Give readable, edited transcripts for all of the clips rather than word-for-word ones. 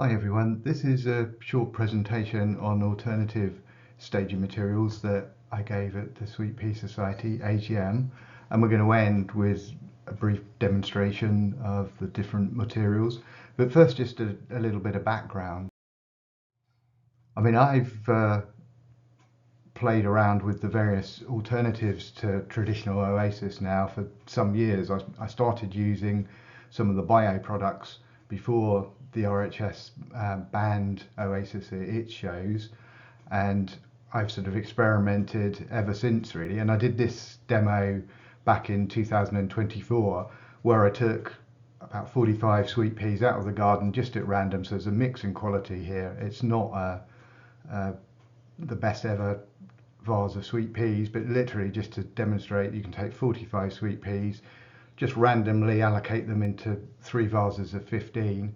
Hi everyone, this is a short presentation on alternative staging materials that I gave at the Sweet Pea Society AGM, and we're going to end with a brief demonstration of the different materials. But first, just a little bit of background. I mean, I've played around with the various alternatives to traditional Oasis now for some years. I started using some of the bio products before the RHS banned Oasis at its shows, and I've sort of experimented ever since really. And I did this demo back in 2024 where I took about 45 sweet peas out of the garden just at random, so there's a mixing quality here. It's not the best ever vase of sweet peas, but literally just to demonstrate, you can take 45 sweet peas, just randomly allocate them into 3 vases of 15,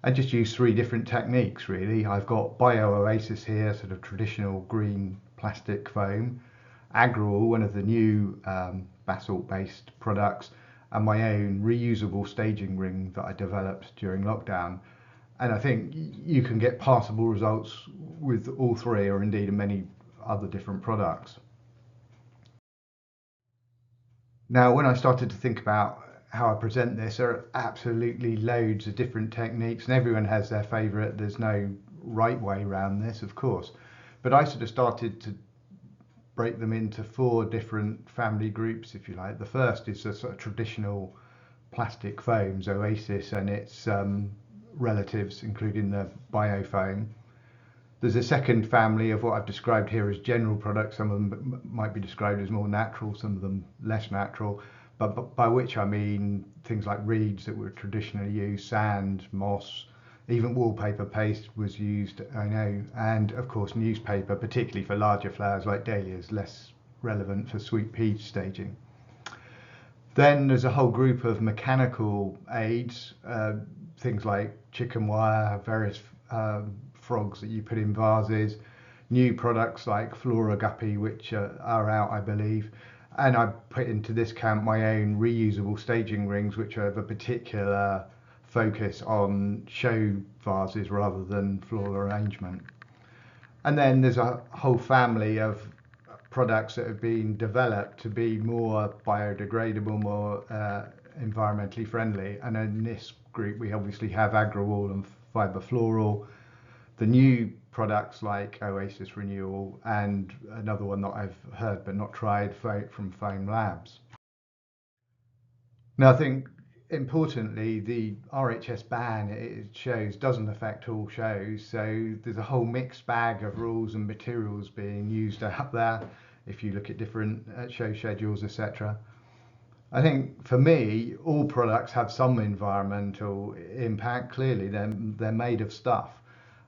and just use 3 different techniques really. I've got Bio Oasis here, sort of traditional green plastic foam, Agrawool, one of the new basalt based products, and my own reusable staging ring that I developed during lockdown. And I think you can get passable results with all 3, or indeed many other different products. Now, when I started to think about how I present this, there are absolutely loads of different techniques, and everyone has their favourite. There's no right way around this, of course, but I sort of started to break them into 4 different family groups, if you like. The first is the sort of traditional plastic foams, Oasis and its relatives, including the biofoam. There's a second family of what I've described here as general products. Some of them might be described as more natural, some of them less natural, but by which I mean things like reeds that were traditionally used, sand, moss, even wallpaper paste was used, I know, and of course newspaper, particularly for larger flowers like dahlias, less relevant for sweet pea staging. Then there's a whole group of mechanical aids, things like chicken wire, various frogs that you put in vases, new products like floral guppy, which are out, I believe. And I put into this camp my own reusable staging rings, which have a particular focus on show vases rather than floral arrangement. And then there's a whole family of products that have been developed to be more biodegradable, more environmentally friendly. And in this group, we obviously have Agrawool and FibreFloral, the new products like Oasis Renewal, and another one that I've heard but not tried from Foam Labs. Now, I think importantly, the RHS ban it shows doesn't affect all shows, so there's a whole mixed bag of rules and materials being used out there if you look at different show schedules, etc. I think for me, all products have some environmental impact. Clearly, they're made of stuff.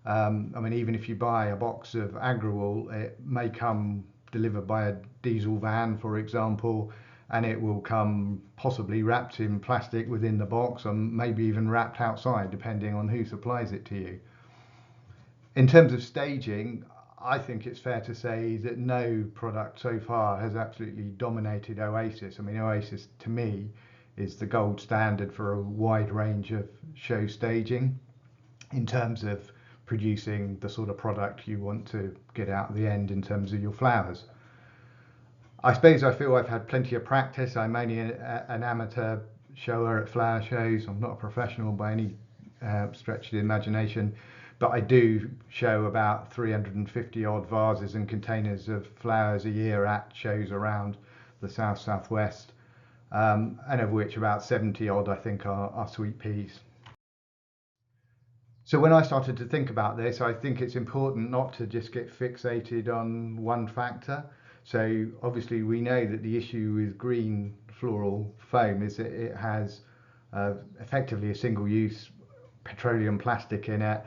I mean, even if you buy a box of Agrawool, it may come delivered by a diesel van, for example, and it will come possibly wrapped in plastic within the box, and maybe even wrapped outside, depending on who supplies it to you. In terms of staging, I think it's fair to say that no product so far has absolutely dominated Oasis. I mean, Oasis to me is the gold standard for a wide range of show staging in terms of producing the sort of product you want to get out at the end in terms of your flowers. I suppose I feel I've had plenty of practice. I'm only an amateur shower at flower shows. I'm not a professional by any stretch of the imagination, but I do show about 350 odd vases and containers of flowers a year at shows around the southwest, and of which about 70 odd I think are sweet peas. So when I started to think about this, I think it's important not to just get fixated on one factor. So obviously we know that the issue with green floral foam is that it has effectively a single-use petroleum plastic in it,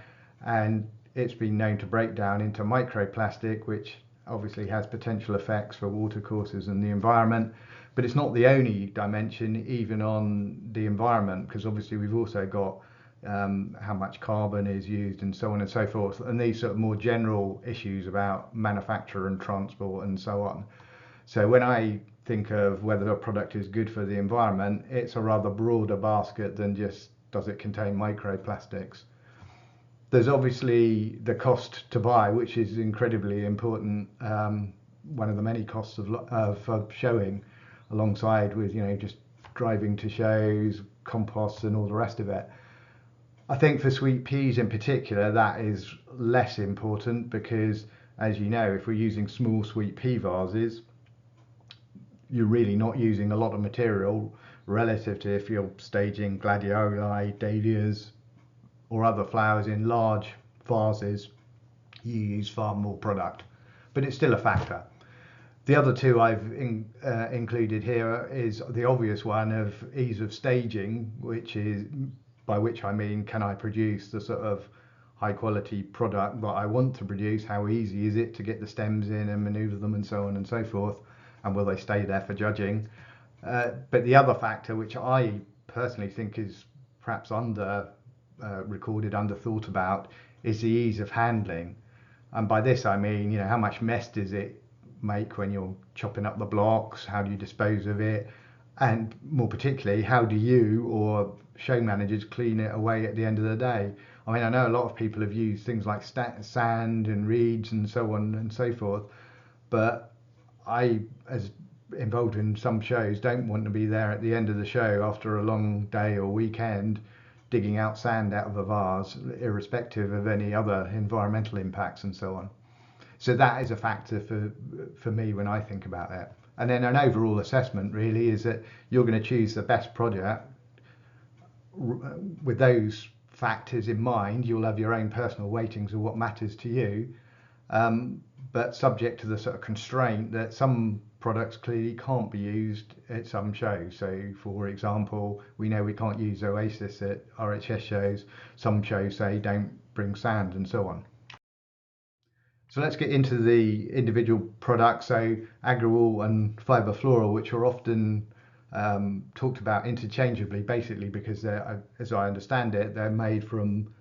and it's been known to break down into microplastic, which obviously has potential effects for watercourses and the environment. But it's not the only dimension even on the environment, because obviously we've also got how much carbon is used and so on and so forth, and these sort of more general issues about manufacture and transport and so on. So when I think of whether a product is good for the environment, it's a rather broader basket than just does it contain microplastics. There's obviously the cost to buy, which is incredibly important. One of the many costs of showing, alongside with just driving to shows, composts, and all the rest of it. I think for sweet peas in particular, that is less important because, as you know, if we're using small sweet pea vases, you're really not using a lot of material relative to if you're staging gladioli, dahlias, or other flowers in large vases. You use far more product, but it's still a factor. The other two I've included here is the obvious one of ease of staging, which is, by which I mean, can I produce the sort of high quality product that I want to produce? How easy is it to get the stems in and maneuver them and so on and so forth? And will they stay there for judging? But the other factor, which I personally think is perhaps under recorded, under thought about, is the ease of handling. And by this I mean, how much mess does it make when you're chopping up the blocks? How do you dispose of it? And more particularly, how do you or show managers clean it away at the end of the day? I mean, I know a lot of people have used things like sand and reeds and so on and so forth, but I, as involved in some shows, don't want to be there at the end of the show after a long day or weekend digging out sand out of a vase, irrespective of any other environmental impacts and so on. So that is a factor for me when I think about that. And then an overall assessment really is that you're going to choose the best project with those factors in mind. You'll have your own personal weightings of what matters to you, but subject to the sort of constraint that some products clearly can't be used at some shows. So for example, we know we can't use Oasis at RHS shows. Some shows say don't bring sand and so on. So let's get into the individual products. So Agrawool and FibreFloral, which are often talked about interchangeably, basically because they're, as I understand it, they're made from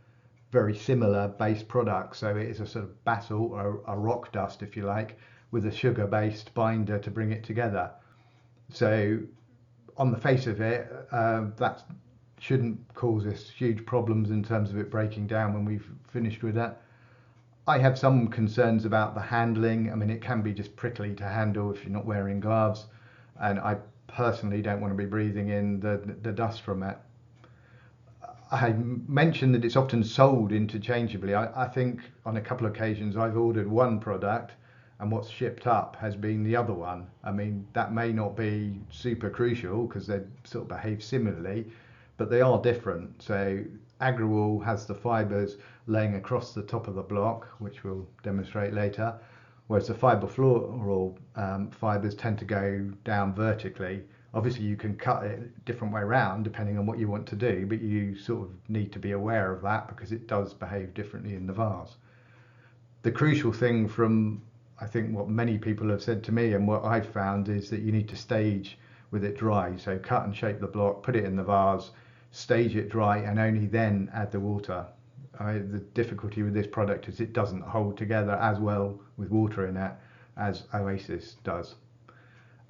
very similar base products. So it is a sort of basalt or a rock dust, if you like, with a sugar-based binder to bring it together. So on the face of it, that shouldn't cause us huge problems in terms of it breaking down when we've finished with that. I have some concerns about the handling. I mean, it can be just prickly to handle if you're not wearing gloves, and I personally don't want to be breathing in the dust from it. I mentioned that it's often sold interchangeably. I think on a couple of occasions I've ordered one product and what's shipped up has been the other one. I mean, that may not be super crucial because they sort of behave similarly, but they are different. So Agrawool has the fibres laying across the top of the block, which we'll demonstrate later, whereas the FibreFloral fibres tend to go down vertically. Obviously you can cut it a different way around depending on what you want to do, but you sort of need to be aware of that because it does behave differently in the vase. The crucial thing from, I think, what many people have said to me and what I've found is that you need to stage with it dry. So cut and shape the block, put it in the vase, stage it dry, and only then add the water. The difficulty with this product is it doesn't hold together as well with water in it as Oasis does.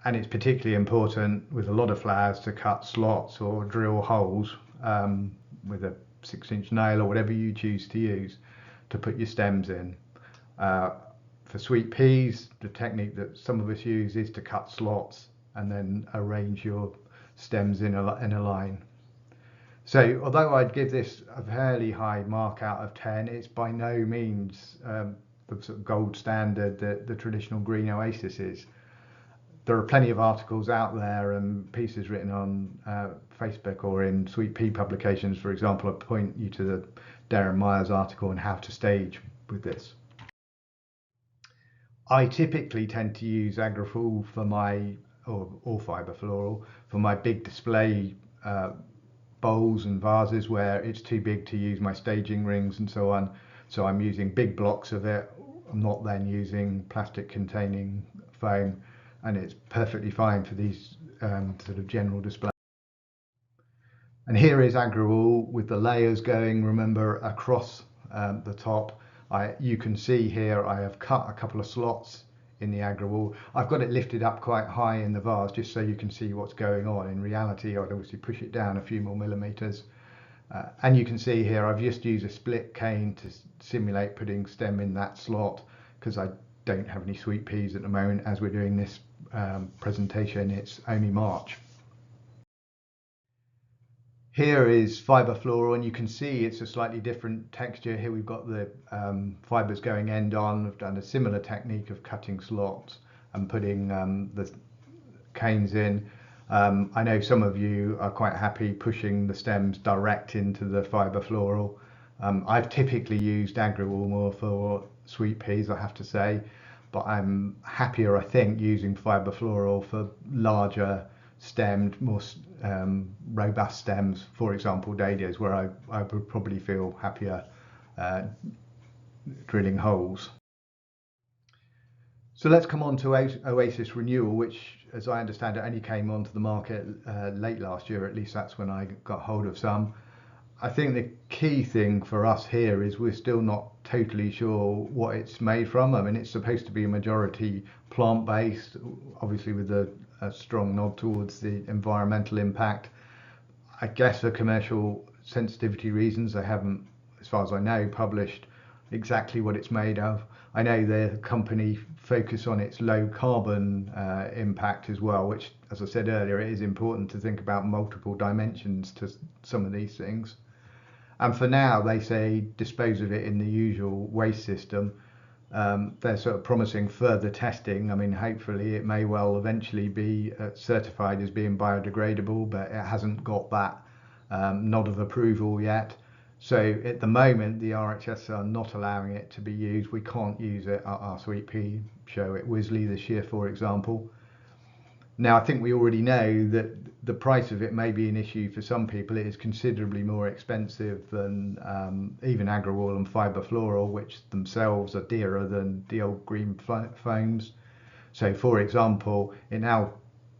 And it's particularly important with a lot of flowers to cut slots or drill holes with a 6-inch nail or whatever you choose to use to put your stems in. For sweet peas, the technique that some of us use is to cut slots and then arrange your stems in a line. So although I'd give this a fairly high mark out of 10, it's by no means the sort of gold standard that the traditional green Oasis is. There are plenty of articles out there and pieces written on Facebook or in Sweet Pea publications, for example. I point you to the Darren Myers article on how to stage with this. I typically tend to use Agrawool for my, or FibreFloral, for my big display bowls and vases where it's too big to use my staging rings and so on. So I'm using big blocks of it. I'm not then using plastic containing foam, and it's perfectly fine for these sort of general display. And here is Agrawool with the layers going, remember, across the top. You can see here I have cut a couple of slots in the Agrawool. I've got it lifted up quite high in the vase just so you can see what's going on. In reality, I'd obviously push it down a few more millimeters. And you can see here I've just used a split cane to simulate putting stem in that slot because I don't have any sweet peas at the moment. As we're doing this presentation, it's only March. Here is FibreFloral, and you can see it's a slightly different texture. Here we've got the fibres going end on. I've done a similar technique of cutting slots and putting the canes in. I know some of you are quite happy pushing the stems direct into the FibreFloral. I've typically used Agrawool more for sweet peas, I have to say, but I'm happier, I think, using FibreFloral for larger stemmed, more robust stems, for example dahlias, where I would probably feel happier drilling holes. So let's come on to Oasis Renewal, which, as I understand it, only came onto the market late last year. At least that's when I got hold of some. I think the key thing for us here is we're still not totally sure what it's made from. I mean, it's supposed to be a majority plant-based, obviously with a strong nod towards the environmental impact. I guess for commercial sensitivity reasons, they haven't, as far as I know, published exactly what it's made of. I know the company focus on its low carbon impact as well, which, as I said earlier, it is important to think about multiple dimensions to some of these things. And for now, they say dispose of it in the usual waste system. They're sort of promising further testing. I mean, hopefully it may well eventually be certified as being biodegradable, but it hasn't got that nod of approval yet. So at the moment, the RHS are not allowing it to be used. We can't use it at our sweet pea show at Wisley this year, for example. Now, I think we already know that the price of it may be an issue for some people. It is considerably more expensive than even Agrawool and FibreFloral, which themselves are dearer than the old green foams. So, for example, it now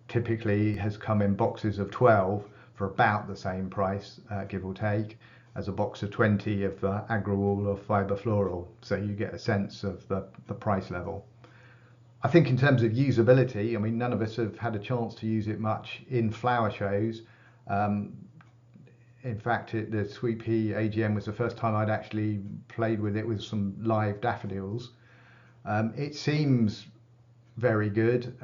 typically has come in boxes of 12 for about the same price, give or take, as a box of 20 of Agrawool or FibreFloral. So you get a sense of the price level. I think in terms of usability, I mean, none of us have had a chance to use it much in flower shows. In fact, the Sweet Pea AGM was the first time I'd actually played with it with some live daffodils. It seems very good.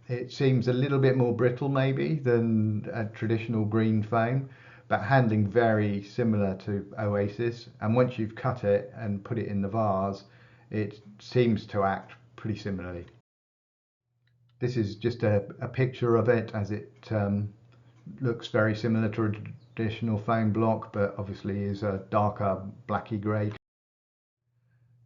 It seems a little bit more brittle maybe than a traditional green foam, but handling very similar to Oasis. And once you've cut it and put it in the vase, it seems to act pretty similarly. This is just a picture of it as it looks very similar to a traditional foam block, but obviously is a darker blacky grey.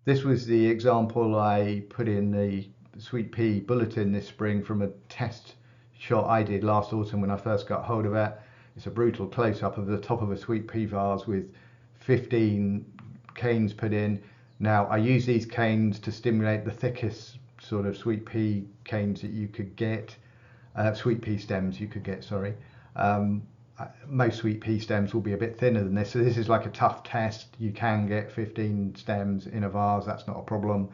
This was the example I put in the Sweet Pea bulletin this spring from a test shot I did last autumn when I first got hold of it. It's a brutal close-up of the top of a sweet pea vase with 15 canes put in. Now, I use these canes to stimulate the thickest sort of sweet pea canes that you could get, sweet pea stems you could get, sorry. Most sweet pea stems will be a bit thinner than this, so this is like a tough test. You can get 15 stems in a vase, that's not a problem.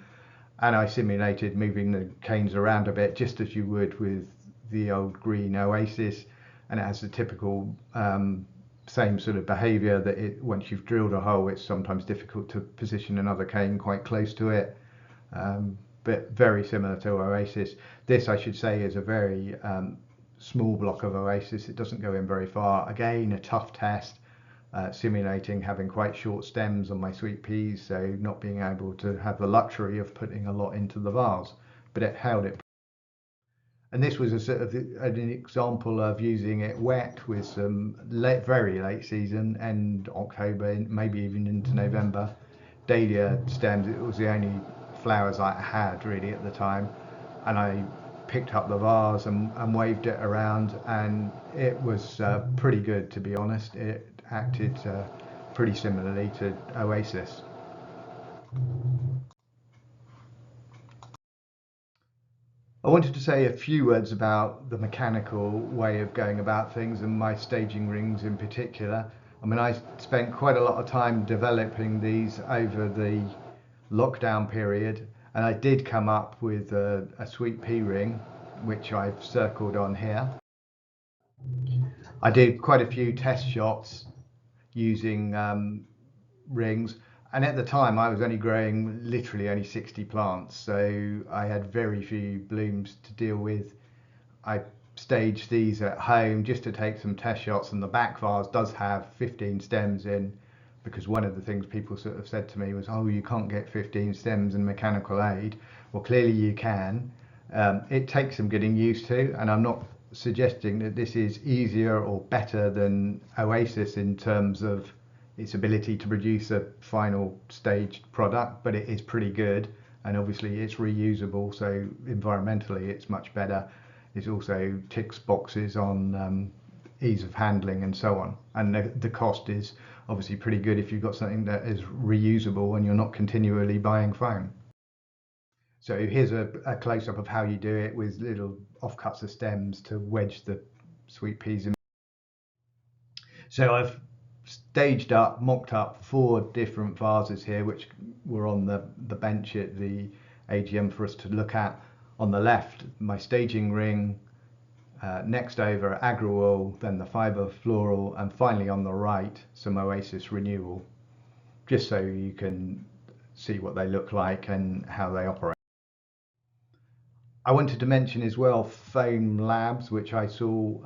And I simulated moving the canes around a bit, just as you would with the old green Oasis, and it has the typical same sort of behaviour that once you've drilled a hole, it's sometimes difficult to position another cane quite close to it, but very similar to Oasis. This, I should say, is a very small block of Oasis. It doesn't go in very far. Again, a tough test, simulating having quite short stems on my sweet peas, so not being able to have the luxury of putting a lot into the vase, but it held it. And this was a sort of an example of using it wet with some very late season, end October, maybe even into November, dahlia stems. It was the only flowers I had really at the time, and I picked up the vase and waved it around, and it was pretty good, to be honest. It acted pretty similarly to Oasis. I wanted to say a few words about the mechanical way of going about things and my staging rings in particular. I mean, I spent quite a lot of time developing these over the lockdown period, and I did come up with a sweet pea ring, which I've circled on here. I did quite a few test shots using rings. And at the time I was only growing literally only 60 plants, so I had very few blooms to deal with. I staged these at home just to take some test shots, and the back vase does have 15 stems in, because one of the things people sort of said to me was, oh, you can't get 15 stems in mechanical aid. Well, clearly you can. It takes some getting used to, and I'm not suggesting that this is easier or better than Oasis in terms of its ability to produce a final staged product, but it is pretty good, and obviously it's reusable, so environmentally it's much better. It also ticks boxes on ease of handling and so on, and the cost is obviously pretty good if you've got something that is reusable and you're not continually buying foam. So here's a close-up of how you do it with little offcuts of stems to wedge the sweet peas in. So I've staged up, mocked up 4 different vases here, which were on the bench at the AGM for us to look at. On the left, my staging ring, next over Agrawool, then the FibreFloral, and finally on the right, some Oasis Renewal, just so you can see what they look like and how they operate. I wanted to mention as well Foam Labs, which I saw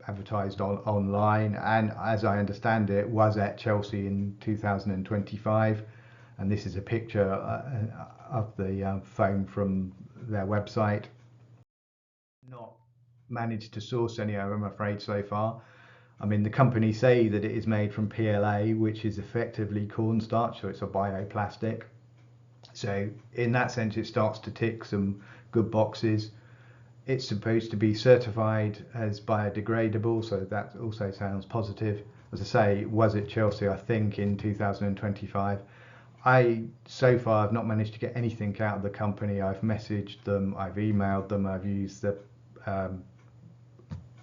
advertised online, and as I understand it was at Chelsea in 2025, and this is a picture of the foam from their website. Not managed to source any, I'm afraid, so far. I mean, the company say that it is made from PLA, which is effectively cornstarch, so it's a bioplastic. So in that sense it starts to tick some good boxes. It's supposed to be certified as biodegradable, so that also sounds positive. As I say, it was at Chelsea, I think, in 2025. I so far have not managed to get anything out of the company. I've messaged them, I've emailed them, I've used the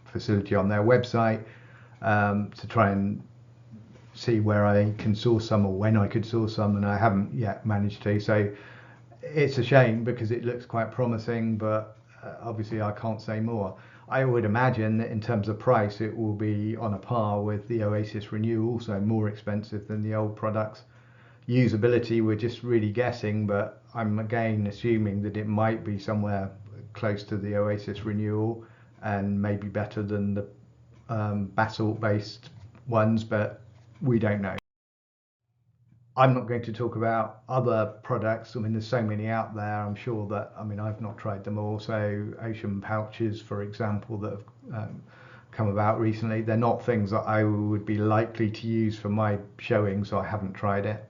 facility on their website to try and see where I can source some or when I could source some, and I haven't yet managed to. So it's a shame because it looks quite promising, but obviously I can't say more. I would imagine that in terms of price it will be on a par with the Oasis Renewal, so more expensive than the old products. Usability, we're just really guessing, but I'm again assuming that it might be somewhere close to the Oasis Renewal and maybe better than the basalt based ones, but we don't know. I'm not going to talk about other products. I mean, there's so many out there. I'm sure that, I mean, I've not tried them all. So ocean pouches, for example, that have come about recently, they're not things that I would be likely to use for my showing, so I haven't tried it.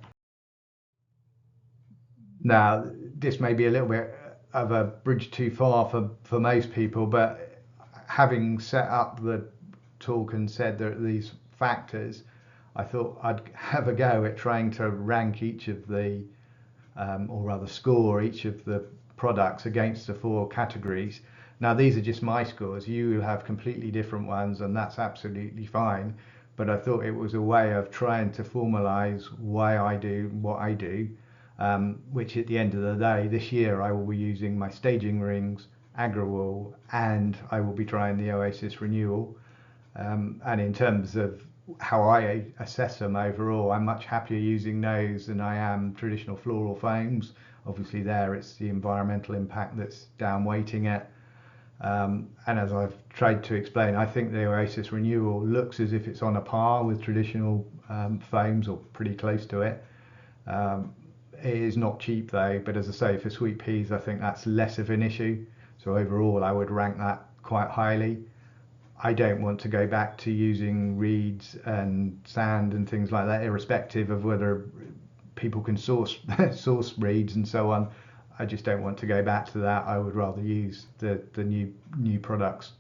Now, this may be a little bit of a bridge too far for most people, but having set up the talk and said there are these factors, I thought I'd have a go at trying to rank each of the, or rather score each of the products against the 4 categories. Now these are just my scores, you have completely different ones, and that's absolutely fine, but I thought it was a way of trying to formalize why I do what I do, which at the end of the day, this year I will be using my staging rings, Agrawool, and I will be trying the Oasis Renewal. And in terms of how I assess them overall, I'm much happier using those than I am traditional floral foams. Obviously there it's the environmental impact that's downweighting it. And as I've tried to explain, I think the Oasis Renewal looks as if it's on a par with traditional foams, or pretty close to it. It is not cheap though, but as I say, for sweet peas I think that's less of an issue. So overall I would rank that quite highly. I don't want to go back to using reeds and sand and things like that, irrespective of whether people can source reeds and so on. I just don't want to go back to that. I would rather use the new products.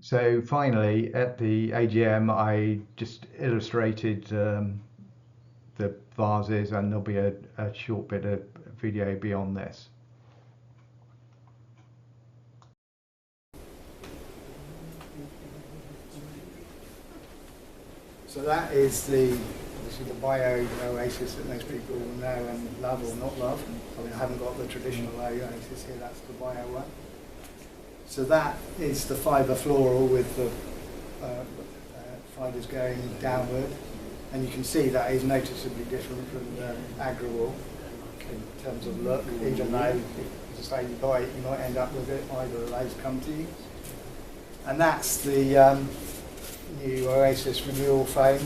So finally, at the AGM, I just illustrated the vases, and there'll be a short bit of video beyond this. So that is obviously the bio Oasis that most people know and love or not love. I mean, I haven't got the traditional Oasis here, that's the bio one. So that is the FibreFloral with the fibres going downward, and you can see that is noticeably different from the Agrawool in terms of look, even though, as I say, you buy it, you might end up with it, either of those come to you. And that's the new Oasis Renewal foam.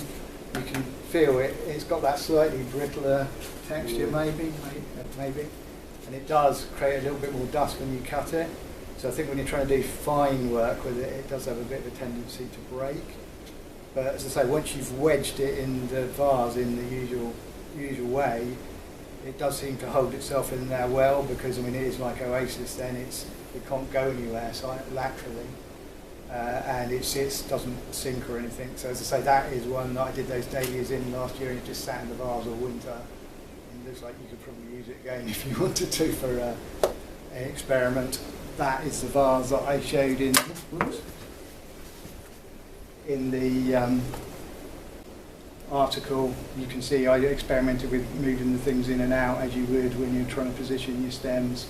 You can feel it, it's got that slightly brittler texture maybe, and it does create a little bit more dust when you cut it. So I think when you're trying to do fine work with it, it does have a bit of a tendency to break. But as I say, once you've wedged it in the vase in the usual way, it does seem to hold itself in there well, because I mean it is like Oasis, then it can't go anywhere laterally, and it sits, doesn't sink or anything. So as I say, that is one that I did those dailies in last year, and it just sat in the vase all winter. And it looks like you could probably use it again if you wanted to for an experiment. That is the vase that I showed in the article. You can see I experimented with moving the things in and out as you would when you're trying to position your stems.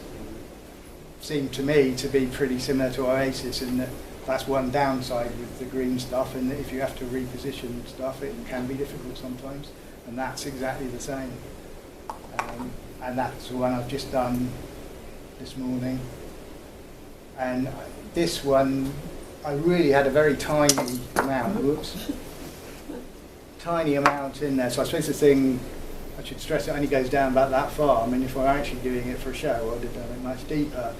Seemed to me to be pretty similar to Oasis in that that's one downside with the green stuff, and that if you have to reposition stuff it can be difficult sometimes, and that's exactly the same. And that's the one I've just done this morning. And this one, I really had a very tiny amount, tiny amount in there. So I suppose the thing, I should stress, it only goes down about that far. I mean, if I were actually doing it for a show, I would have done it much deeper.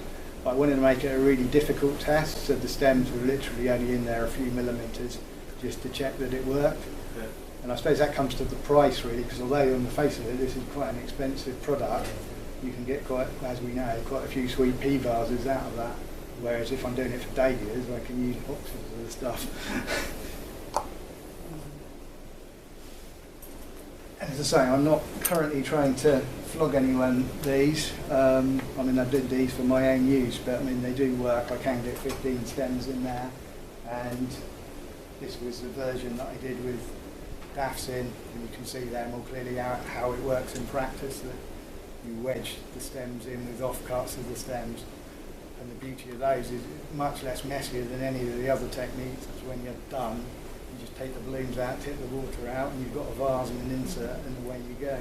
But I wanted to make it a really difficult test, so the stems were literally only in there a few millimetres, just to check that it worked. Yeah. And I suppose that comes to the price really, because although on the face of it this is quite an expensive product, you can get quite, as we know, quite a few sweet pea vases out of that. Whereas if I'm doing it for dahlias, I can use boxes of the stuff. As I say, I'm not currently trying to flog anyone these. I mean, I did these for my own use, but I mean, they do work. I can get 15 stems in there. And this was the version that I did with daffs in, and you can see there more clearly how it works in practice, that you wedge the stems in with offcuts of the stems. And the beauty of those is much less messier than any of the other techniques. That's when you're done, you just take the balloons out, tip the water out, and you've got a vase and an insert, and away you go.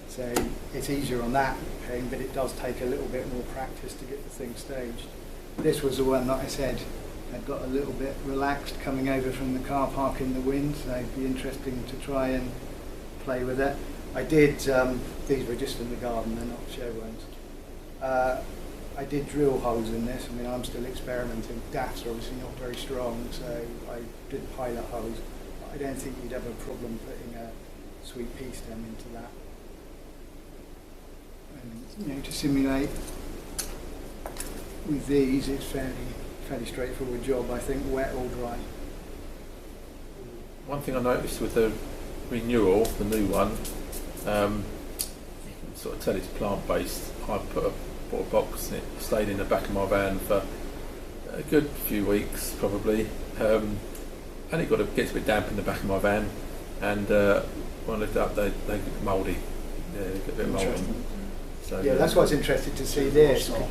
So it's easier on that thing, but it does take a little bit more practice to get the thing staged. This was the one that I said had got a little bit relaxed coming over from the car park in the wind, so it'd be interesting to try and play with it. I did, these were just in the garden, they're not show ones. I did drill holes in this. I mean, I'm still experimenting. Daffs are obviously not very strong, so I did pilot holes. But I don't think you'd have a problem putting a sweet pea stem into that. And, you know, to simulate with these, it's fairly straightforward job, I think, wet or dry. One thing I noticed with the Renewal, the new one, you can sort of tell it's plant-based. I bought a box and it stayed in the back of my van for a good few weeks probably, and it gets a bit damp in the back of my van, and when I looked up they get mouldy. Yeah, they get a bit mouldy. So yeah, that's why I was interested to see this. So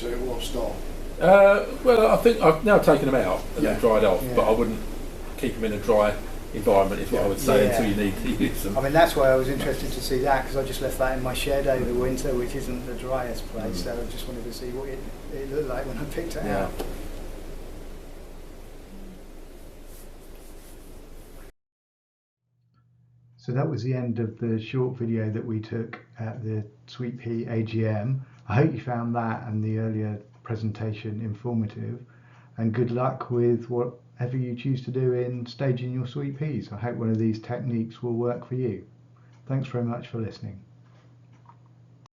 it won't stop. Well, I think I've now taken them out and they're dried off, Yeah. but I wouldn't keep them in a dry environment is what I would say until you need to use them. I mean, that's why I was interested to see that, because I just left that in my shed over the winter, which isn't the driest place, so I just wanted to see what it looked like when I picked it out. So that was the end of the short video that we took at the Sweet Pea AGM. I hope you found that and the earlier presentation informative, and good luck with whatever you choose to do in staging your sweet peas. I hope one of these techniques will work for you. Thanks very much for listening.